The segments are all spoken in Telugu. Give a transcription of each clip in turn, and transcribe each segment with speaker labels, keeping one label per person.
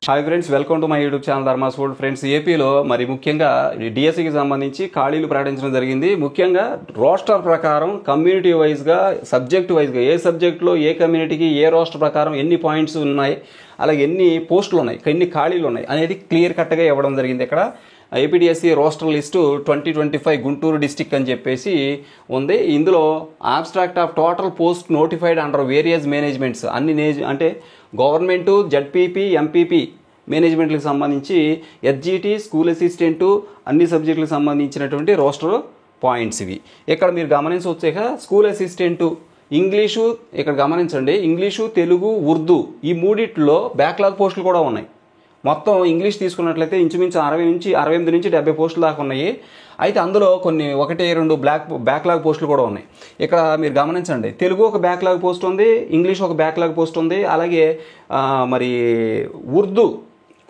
Speaker 1: Hi friends, welcome to my YouTube channel Dharma's world. Friends, ఏపీలో మరి ముఖ్యంగా డిఎస్సికి సంబంధించి ఖాళీలు ప్రకటించడం జరిగింది. ముఖ్యంగా రోస్టర్ ప్రకారం కమ్యూనిటీ వైజ్గా, సబ్జెక్ట్ వైజ్గా ఏ సబ్జెక్టులో ఏ కమ్యూనిటీకి ఏ రోస్టర్ ప్రకారం ఎన్ని పాయింట్స్ ఉన్నాయి, అలాగే ఎన్ని పోస్టులు ఉన్నాయి, ఎన్ని ఖాళీలు ఉన్నాయి అనేది క్లియర్ కట్గా ఇవ్వడం జరిగింది. ఇక్కడ APDSC roster list 2025 Guntur district అని చెప్పేసి ఉంది. ఇందులో abstract of total post notified under various managements అంటే గవర్నమెంటు, జడ్పీపీ, ఎంపీపీ మేనేజ్మెంట్లకు సంబంధించి ఎస్జిటి, స్కూల్ అసిస్టెంటు అన్ని సబ్జెక్టులకు సంబంధించినటువంటి రోస్టర్ పాయింట్స్ ఇవి. ఇక్కడ మీరు గమనించవచ్చాక స్కూల్ అసిస్టెంటు ఇంగ్లీషు, ఇక్కడ గమనించండి, ఇంగ్లీషు, తెలుగు, ఉర్దూ ఈ మూడిట్లో బ్యాక్లాగ్ పోస్టులు కూడా ఉన్నాయి. మొత్తం ఇంగ్లీష్ తీసుకున్నట్లయితే ఇంచుమించు 68 నుంచి 70 పోస్టులు దాకా ఉన్నాయి. అయితే అందులో కొన్ని 1-2 బ్యాక్లాగ్ పోస్టులు కూడా ఉన్నాయి. ఇక్కడ మీరు గమనించండి, తెలుగు ఒక బ్యాక్లాగ్ పోస్ట్ ఉంది, ఇంగ్లీష్ ఒక బ్యాక్లాగ్ పోస్ట్ ఉంది, అలాగే మరి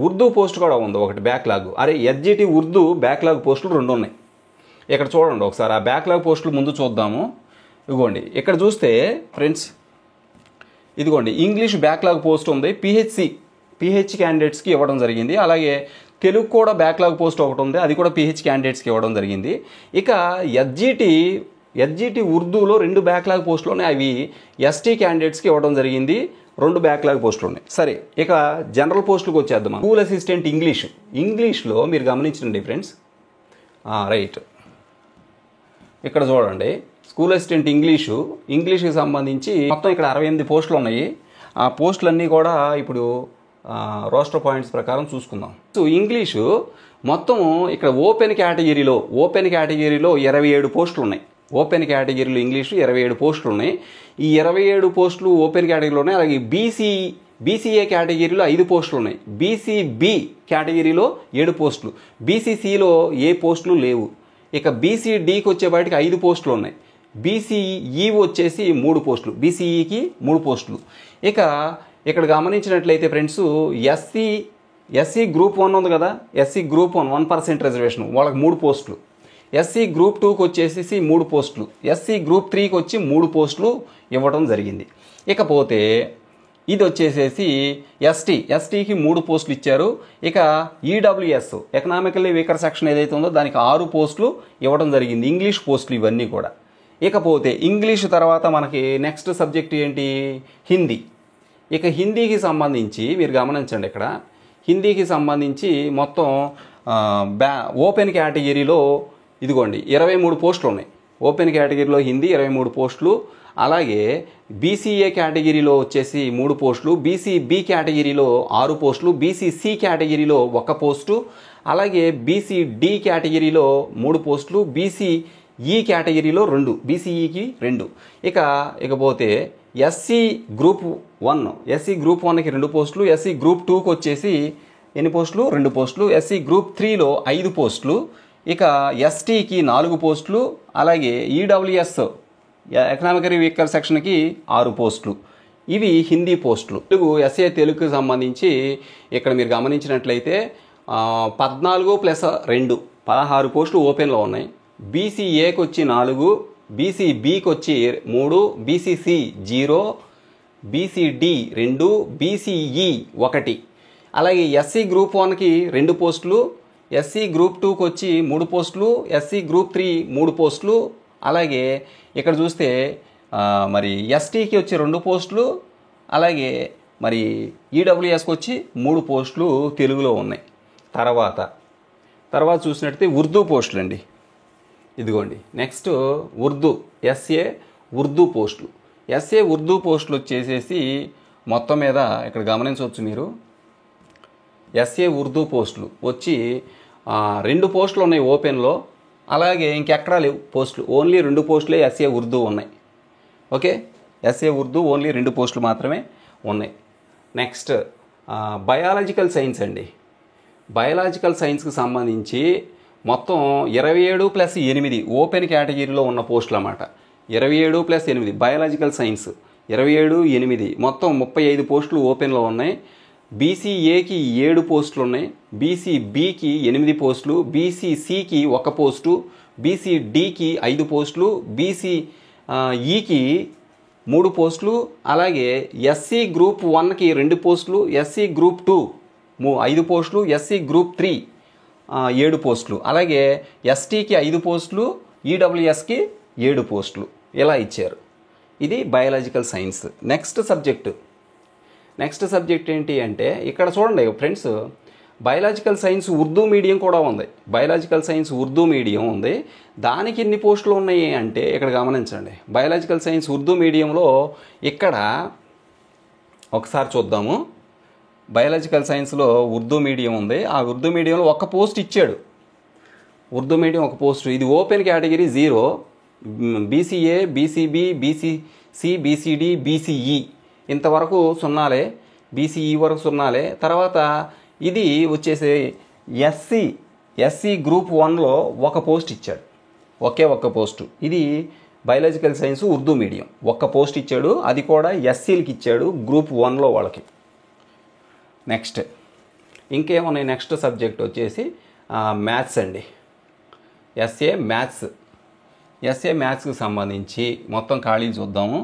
Speaker 1: ఉర్దూ పోస్ట్ కూడా ఉంది ఒకటి బ్యాక్లాగ్. ఎస్జిటి ఉర్దూ బ్యాక్లాగ్ పోస్టులు 2 ఉన్నాయి. ఇక్కడ చూడండి ఒకసారి ఆ బ్యాక్లాగ్ పోస్టులు ముందు చూద్దాము. ఇదిగోండి ఇక్కడ చూస్తే ఫ్రెండ్స్, ఇదిగోండి ఇంగ్లీష్ బ్యాక్లాగ్ పోస్ట్ ఉంది, పిహెచ్ క్యాండిడేట్స్కి ఇవ్వడం జరిగింది. అలాగే తెలుగు కూడా బ్యాక్లాగ్ పోస్ట్ ఒకటి ఉంది, అది కూడా పిహెచ్ క్యాండిడేట్స్కి ఇవ్వడం జరిగింది. ఇక ఎస్జిటి ఉర్దూలో 2 బ్యాక్లాగ్ పోస్టులు ఉన్నాయి, అవి ఎస్టీ క్యాండిడేట్స్కి ఇవ్వడం జరిగింది. 2 బ్యాక్లాగ్ పోస్టులు ఉన్నాయి. సరే, ఇక జనరల్ పోస్టులకు వచ్చేద్దాం. స్కూల్ అసిస్టెంట్ ఇంగ్లీష్లో మీరు గమనించండి ఫ్రెండ్స్, రైట్, ఇక్కడ చూడండి స్కూల్ అసిస్టెంట్ ఇంగ్లీష్కి సంబంధించి మొత్తం ఇక్కడ 68 పోస్టులు ఉన్నాయి. ఆ పోస్టులన్నీ కూడా ఇప్పుడు రోస్టర్ పాయింట్స్ ప్రకారం చూసుకుందాం. సో ఇంగ్లీషు మొత్తం ఇక్కడ ఓపెన్ కేటగిరీలో 27 పోస్టులు ఉన్నాయి. ఓపెన్ కేటగిరీలో ఇంగ్లీషు 27 పోస్టులు ఉన్నాయి. ఈ 27 పోస్టులు ఓపెన్ కేటగిరీలో ఉన్నాయి. అలాగే బీసీఏ కేటగిరీలో 5 పోస్టులు ఉన్నాయి. బీసీబీ కేటగిరీలో 7 పోస్టులు. బీసీసీలో ఏ పోస్టులు లేవు. ఇక బీసీడీకి వచ్చేపాటికి 5 పోస్టులు ఉన్నాయి. బీసీఈ వచ్చేసి 3 పోస్టులు, బీసీఈకి 3 పోస్టులు. ఇక ఇక్కడ గమనించినట్లయితే ఫ్రెండ్స్, ఎస్సీ గ్రూప్ 1 ఉంది కదా, ఎస్సీ గ్రూప్ 1% రిజర్వేషన్, వాళ్ళకి 3 పోస్టులు. ఎస్సీ గ్రూప్ 2కి వచ్చేసి 3 పోస్టులు. ఎస్సీ గ్రూప్ 3కి వచ్చి 3 పోస్టులు ఇవ్వడం జరిగింది. ఇకపోతే ఇది వచ్చేసేసి ఎస్టీకి 3 పోస్టులు ఇచ్చారు. ఇక ఈడబ్ల్యూఎస్ ఎకనామికల్లీ వీకర్ సెక్షన్ ఏదైతే ఉందో దానికి 6 పోస్టులు ఇవ్వడం జరిగింది, ఇంగ్లీష్ పోస్టులు ఇవన్నీ కూడా. ఇకపోతే ఇంగ్లీషు తర్వాత మనకి నెక్స్ట్ సబ్జెక్ట్ ఏంటి, హిందీ. ఇక హిందీకి సంబంధించి మీరు గమనించండి, ఇక్కడ హిందీకి సంబంధించి మొత్తం ఓపెన్ కేటగిరీలో ఇదిగోండి 23 పోస్టులు ఉన్నాయి. ఓపెన్ కేటగిరీలో హిందీ 23 పోస్టులు. అలాగే బీసీఏ కేటగిరీలో వచ్చేసి 3 పోస్టులు, బీసీబీ కేటగిరీలో 6 పోస్టులు, బీసీసీ కేటగిరీలో 1 పోస్టు, అలాగే బీసీడీ కేటగిరీలో 3 పోస్టులు, బీసీఈ కేటగిరీలో 2, బీసీఈకి 2. ఇకపోతే ఎస్సీ గ్రూప్ 1కి 2 పోస్టులు, ఎస్సీ గ్రూప్ 2కి వచ్చేసి ఎన్ని పోస్టులు, 2 పోస్టులు, ఎస్సీ గ్రూప్ 3లో 5 పోస్టులు, ఇక ఎస్టీకి 4 పోస్టులు, అలాగే ఈడబ్ల్యూఎస్ ఎకనామికల్ వీకర్ సెక్షన్కి 6 పోస్టులు. ఇవి హిందీ పోస్టులు. ఎస్ఏ తెలుగుకి సంబంధించి ఇక్కడ మీరు గమనించినట్లయితే 14 + 2 16 పోస్టులు ఓపెన్లో ఉన్నాయి. బీసీఏకి వచ్చి 4, బీసీబీకి వచ్చి 3, బీసీసీ 0, బీసీడీ 2, బీసీఈ 1. అలాగే ఎస్సీ గ్రూప్ 1కి 2 పోస్టులు, ఎస్సీ గ్రూప్ 2కి వచ్చి 3 పోస్టులు, ఎస్సీ గ్రూప్ 3 3 పోస్టులు. అలాగే ఇక్కడ చూస్తే మరి ఎస్టీకి వచ్చి 2 పోస్టులు, అలాగే మరి ఈడబ్ల్యూఎస్కి వచ్చి 3 పోస్టులు తెలుగులో ఉన్నాయి. తర్వాత చూసినట్టయితే ఉర్దూ పోస్టులు అండి. ఇదిగోండి నెక్స్ట్ ఎస్ఏ ఉర్దూ పోస్టులు. ఎస్ఏ ఉర్దూ పోస్టులు వచ్చేసేసి మొత్తం మీద ఇక్కడ గమనించవచ్చు మీరు, ఎస్ఏ ఉర్దూ పోస్టులు వచ్చి 2 పోస్టులు ఉన్నాయి ఓపెన్లో. అలాగే ఇంకెక్కడా లేవు పోస్టులు, ఓన్లీ 2 పోస్టులే ఎస్ఏ ఉర్దూ ఉన్నాయి. ఓకే, ఎస్ఏ ఉర్దూ ఓన్లీ 2 పోస్టులు మాత్రమే ఉన్నాయి. నెక్స్ట్ బయాలజికల్ సైన్స్ అండి. బయాలజికల్ సైన్స్కి సంబంధించి మొత్తం 27 + 8 ఓపెన్ కేటగిరీలో ఉన్న పోస్టులు అన్నమాట. 27 + 8 బయాలజికల్ సైన్స్ 27, 8 మొత్తం 35 పోస్టులు ఓపెన్లో ఉన్నాయి. బీసీఏకి 7 పోస్టులు ఉన్నాయి, బీసీబీకి 8 పోస్టులు, బీసీసీకి 1 పోస్టు, బీసీడీకి 5 పోస్టులు, బీసీఈకి 3 పోస్టులు, అలాగే ఎస్సీ గ్రూప్ 1కి 2 పోస్టులు, ఎస్సీ గ్రూప్ 2 5 పోస్టులు, ఎస్సీ గ్రూప్ 3 7 పోస్టులు, అలాగే ఎస్టీకి 5 పోస్టులు, ఈడబ్ల్యూఎస్కి 7 పోస్టులు ఇలా ఇచ్చారు. ఇది బయాలజికల్ సైన్స్. నెక్స్ట్ సబ్జెక్ట్ ఏంటి అంటే ఇక్కడ చూడండి friends, biological science Urdu medium కూడా ఉంది. బయాలజికల్ సైన్స్ ఉర్దూ మీడియం ఉంది. దానికి ఎన్ని పోస్టులు ఉన్నాయి అంటే ఇక్కడ గమనించండి. బయాలజికల్ సైన్స్ ఉర్దూ మీడియంలో ఇక్కడ ఒకసారి చూద్దాము. బయాలజికల్ సైన్స్లో ఉర్దూ మీడియం ఉంది. ఆ ఉర్దూ మీడియంలో ఒక పోస్ట్ ఇచ్చాడు. ఉర్దూ మీడియం ఒక పోస్టు. ఇది open category 0, BCA, BCB, BCC, BCD, BCE ఇంతవరకు సున్నాలే, బీసీఈ వరకు సున్నాలే. తర్వాత ఇది వచ్చేసి ఎస్సీ గ్రూప్ 1లో ఒక పోస్ట్ ఇచ్చాడు, ఒక్క పోస్టు. ఇది బయాలజికల్ సైన్స్ ఉర్దూ మీడియం ఒక్క పోస్ట్ ఇచ్చాడు. అది కూడా ఎస్సీలకి ఇచ్చాడు, గ్రూప్ 1లో వాళ్ళకి. నెక్స్ట్ ఇంకేమున్నాయి? నెక్స్ట్ సబ్జెక్ట్ వచ్చేసి మ్యాథ్స్ అండి. ఎస్ఏ మ్యాథ్స్కి సంబంధించి మొత్తం ఖాళీ చూద్దాము.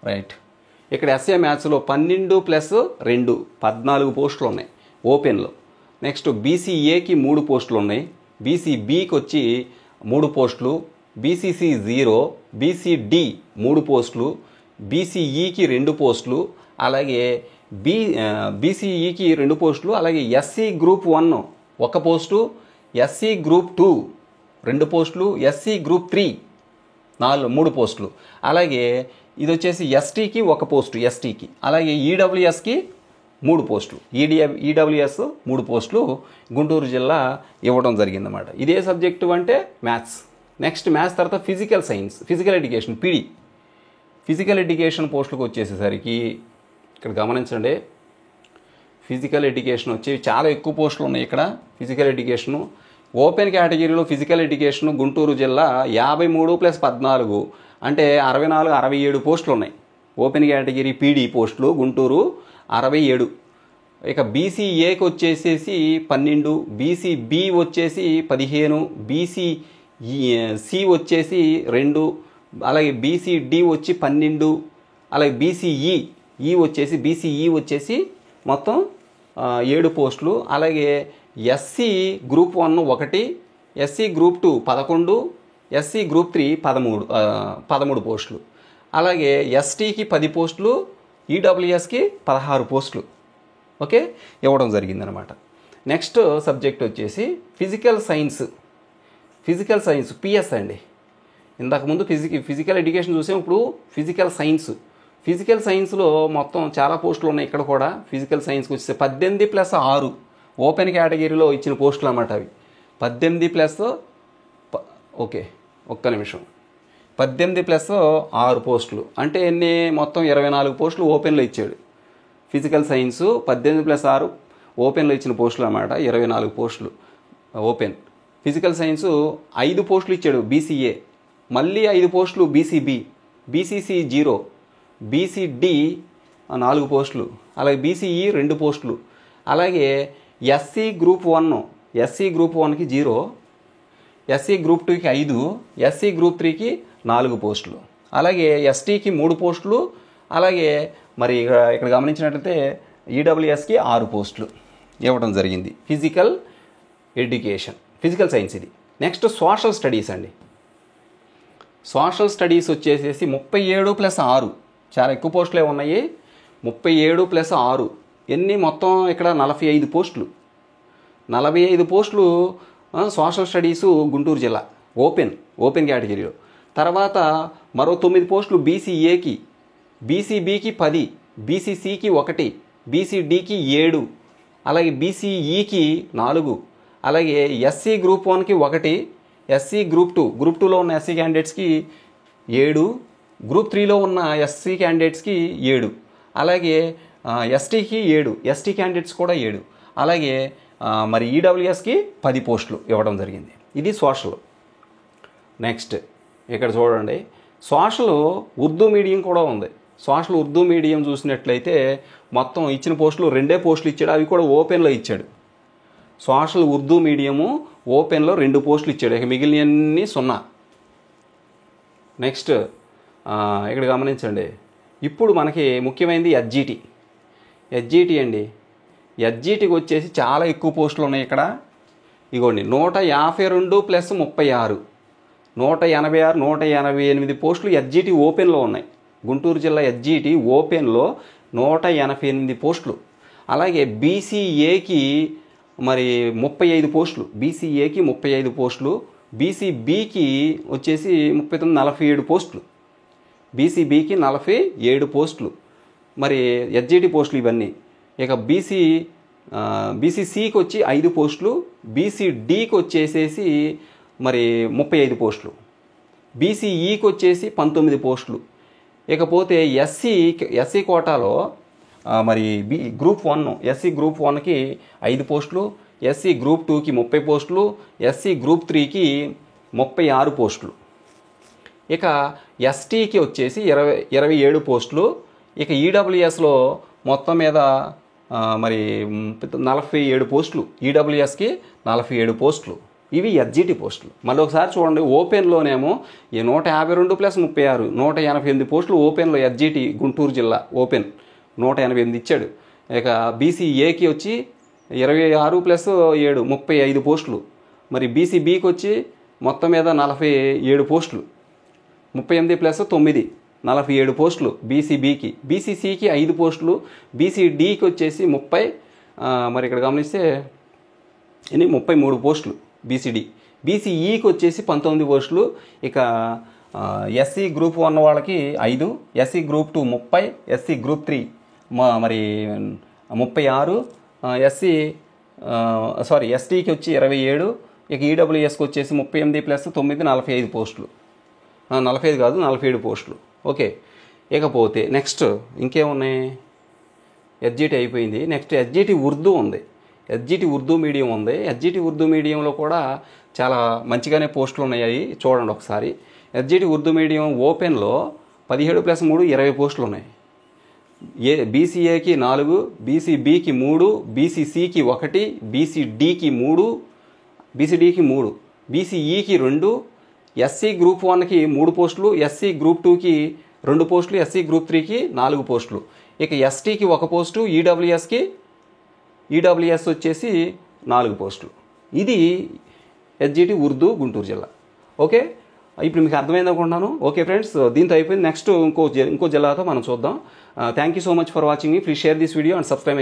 Speaker 1: రైట్, ఇక్కడ ఎస్ఏ మ్యాథ్స్లో 12 + 2 14 పోస్టులు ఉన్నాయి ఓపెన్లో. నెక్స్ట్ బీసీఏకి 3 పోస్టులు ఉన్నాయి, బీసీబీకి వచ్చి 3 పోస్టులు, బీసీసీ 0, బీసీడీ 3 పోస్టులు, బీసీఈకి 2 పోస్టులు, అలాగే బీసీఈకి 2 పోస్టులు, అలాగే SC group 1 1 post, SC group 2 2 పోస్టులు, ఎస్సీ గ్రూప్ 3 3 పోస్టులు, అలాగే ఇది వచ్చేసి ఎస్టీకి 1 పోస్టు, ఎస్టీకి, అలాగే ఈడబ్ల్యూఎస్కి 3 పోస్టులు, ఈడబ్ల్యూఎస్ 3 పోస్టులు గుంటూరు జిల్లా ఇవ్వడం జరిగిందన్నమాట. ఇదే సబ్జెక్టు అంటే మ్యాథ్స్. నెక్స్ట్ మ్యాథ్స్ తర్వాత physical education PD. Physical education పోస్టులకు వచ్చేసేసరికి ఇక్కడ గమనించండి, ఫిజికల్ ఎడ్యుకేషన్ వచ్చి చాలా ఎక్కువ పోస్టులు ఉన్నాయి ఇక్కడ. ఫిజికల్ ఎడ్యుకేషను ఓపెన్ కేటగిరీలో ఫిజికల్ ఎడ్యుకేషన్ గుంటూరు జిల్లా 53 + 14 అంటే 64 67 పోస్టులు ఉన్నాయి. ఓపెన్ కేటగిరీ పీడీ పోస్టులు గుంటూరు 67. ఇక బీసీఏకి వచ్చేసేసి 12, బీసీబీ వచ్చేసి 15, బీసీసీ వచ్చేసి 2, అలాగే బీసీడీ వచ్చి 12, అలాగే బీసీఈ వచ్చేసి మొత్తం 7 పోస్టులు, అలాగే SC group 1 1, SC group 2 11, SC group 3 13 పోస్టులు, అలాగే ఎస్టీకి 10 పోస్టులు, ఈడబ్ల్యూఎస్కి 16 పోస్టులు ఓకే ఇవ్వడం జరిగిందనమాట. నెక్స్ట్ సబ్జెక్ట్ వచ్చేసి ఫిజికల్ సైన్స్ పిఎస్ అండి. ఇంతకుముందు ఫిజికల్ ఎడ్యుకేషన్ చూసాం, ఇప్పుడు ఫిజికల్ సైన్స్లో మొత్తం చాలా పోస్టులు ఉన్నాయి. ఇక్కడ కూడా ఫిజికల్ సైన్స్కి వచ్చేసి 18 + 6 ఓపెన్ కేటగిరీలో ఇచ్చిన పోస్టులు అన్నమాట. అవి 18 ఓకే ఒక్క నిమిషం 18 + 6 పోస్టులు అంటే ఎన్ని? మొత్తం 24 పోస్టులు ఓపెన్లో ఇచ్చాడు. ఫిజికల్ సైన్స్ 18 + 6 ఓపెన్లో ఇచ్చిన పోస్టులు అన్నమాట. 24 పోస్టులు ఓపెన్. ఫిజికల్ సైన్స్ 5 పోస్టులు ఇచ్చాడు బీసీఏ, మళ్ళీ 5 పోస్టులు బీసీబీ, బీసీసీ 0, బీసీడీ 4 పోస్టులు, అలాగే బీసీఈ 2 పోస్టులు, అలాగే ఎస్సీ గ్రూప్ 1కి 0, ఎస్సీ గ్రూప్ 2కి 5, ఎస్సీ గ్రూప్ 3కి 4 పోస్టులు, అలాగే ఎస్టీకి 3 పోస్టులు, అలాగే మరి ఇక్కడ గమనించినట్లయితే ఈడబ్ల్యూఎస్కి 6 పోస్టులు ఇవ్వడం జరిగింది. ఫిజికల్ సైన్స్ ఇది. నెక్స్ట్ సోషల్ స్టడీస్ అండి. సోషల్ స్టడీస్ వచ్చేసేసి 37 + 6 చాలా ఎక్కువ పోస్టులే ఉన్నాయి. 37 + 6 ఎన్ని? మొత్తం ఇక్కడ 45 పోస్టులు. 45 పోస్టులు సోషల్ స్టడీసు గుంటూరు జిల్లా ఓపెన్ కేటగిరీలో. తర్వాత మరో 9 పోస్టులు బీసీఏకి, బీసీబీకి 10, బీసీసీకి 1, బీసీడీకి 7, అలాగే బీసీఈకి 4, అలాగే ఎస్సీ గ్రూప్ 1కి 1, ఎస్సీ గ్రూప్ 2లో ఉన్న ఎస్సీ క్యాండిడేట్స్కి 7, గ్రూప్ 3లో ఉన్న ఎస్సీ క్యాండిడేట్స్కి 7, అలాగే ఎస్టీకి 7, ఎస్టీ క్యాండిడేట్స్ కూడా 7, అలాగే మరి ఈడబ్ల్యూఎస్కి 10 పోస్టులు ఇవ్వడం జరిగింది. ఇది సోషల్. నెక్స్ట్ ఇక్కడ చూడండి, సోషల్ ఉర్దూ మీడియం కూడా ఉంది. సోషల్ ఉర్దూ మీడియం చూసినట్లయితే మొత్తం ఇచ్చిన పోస్టులు 2 పోస్టులు ఇచ్చాడు, అవి కూడా ఓపెన్లో ఇచ్చాడు. సోషల్ ఉర్దూ మీడియము ఓపెన్లో 2 పోస్టులు ఇచ్చాడు, ఇక మిగిలినవన్నీ 0. నెక్స్ట్ ఇక్కడ గమనించండి, ఇప్పుడు మనకి ముఖ్యమైనది హెచ్జిటి అండి. ఎస్జిటికి వచ్చేసి చాలా ఎక్కువ పోస్టులు ఉన్నాయి ఇక్కడ. ఇగోండి 152 ప్లస్ 36 186 188 పోస్టులు ఎస్జిటి ఓపెన్లో ఉన్నాయి. గుంటూరు జిల్లా ఎస్జిటి ఓపెన్లో 188 పోస్టులు. అలాగే బీసీఏకి మరి 35 పోస్టులు, బీసీఏకి 35 పోస్టులు, బీసీబీకి వచ్చేసి 47 పోస్టులు, బీసీబీకి 47 పోస్టులు. మరి ఎస్జిటి పోస్టులు ఇవన్నీ. ఇక బీసీసీకి వచ్చి 5 పోస్టులు, బీసీడీకి వచ్చేసేసి మరి 35 పోస్టులు, బీసీఈకి వచ్చేసి 19 పోస్టులు. ఇకపోతే ఎస్సీ కోటాలో మరి గ్రూప్ 1 ఎస్సీ గ్రూప్ 1కి 5 పోస్టులు, ఎస్సీ గ్రూప్ 2కి 30 పోస్టులు, ఎస్సీ గ్రూప్ 3కి 36 పోస్టులు. ఇక ఎస్టీకి వచ్చేసి 27 పోస్టులు. ఇక ఈడబ్ల్యూఎస్లో మొత్తం మీద మరి 47 పోస్టులు, ఈడబ్ల్యూఎస్కి 47 పోస్టులు. ఇవి ఎస్జిటి పోస్టులు. మళ్ళీ ఒకసారి చూడండి, ఓపెన్లోనేమో ఈ 152 ప్లస్ 36 188 పోస్టులు ఓపెన్లో ఎస్జిటి గుంటూరు జిల్లా ఓపెన్ 188 ఇచ్చాడు. ఇక బీసీఏకి వచ్చి 26 ప్లస్ 7 35 పోస్టులు. మరి బీసీబీకి వచ్చి మొత్తం మీద 47 పోస్టులు, 38 ప్లస్ 9 47 పోస్టులు బీసీబీకి. బీసీసీకి 5 పోస్టులు, బీసీడీకి వచ్చేసి 30 మరి ఇక్కడ గమనిస్తే 33 పోస్టులు బీసీడీ. బీసీఈకి వచ్చేసి 19 పోస్టులు. ఇక ఎస్సీ గ్రూప్ 1 వాళ్ళకి 5, ఎస్సీ గ్రూప్ 2 30, ఎస్సీ గ్రూప్ 3 మరి 36, ఎస్టీకి వచ్చి 27, ఇక ఈడబ్ల్యూఎస్కి వచ్చేసి 38 ప్లస్ 9 45 పోస్టులు, 45 కాదు 47 పోస్టులు. ఓకే. ఇకపోతే నెక్స్ట్ ఇంకేమున్నాయి? ఎస్జిటి అయిపోయింది. నెక్స్ట్ ఎస్జిటి ఉర్దూ ఉంది, ఎస్జిటి ఉర్దూ మీడియం ఉంది. ఎస్జిటి ఉర్దూ మీడియంలో కూడా చాలా మంచిగానే పోస్టులు ఉన్నాయి, చూడండి ఒకసారి. ఎస్జిటి ఉర్దూ మీడియం ఓపెన్లో 17 ప్లస్ 3 20 పోస్టులు ఉన్నాయి. బీసీఏకి 4, బీసీబీకి 3, బీసీసీకి 1, బీసీడీకి 3, బీసీడీకి 3, బీసీఈకి 2, ఎస్సీ గ్రూప్ 1కి 3 పోస్టులు, ఎస్సీ గ్రూప్ 2కి 2 పోస్టులు, ఎస్సీ గ్రూప్ 3కి 4 పోస్టులు. ఇక ఎస్టీకి 1 పోస్టు, ఈడబ్ల్యూఎస్ వచ్చేసి 4 పోస్టులు. ఇది ఎస్జిటి ఉర్దూ గుంటూరు జిల్లా. ఓకే, ఇప్పుడు మీకు అర్థమైంది అనుకుంటున్నాను. ఓకే ఫ్రెండ్స్, దీంతో అయిపోయింది. నెక్స్ట్ ఇంకో జిల్లాతో మనం చూద్దాం. Thank you so much for watching me. Please share this video and subscribe.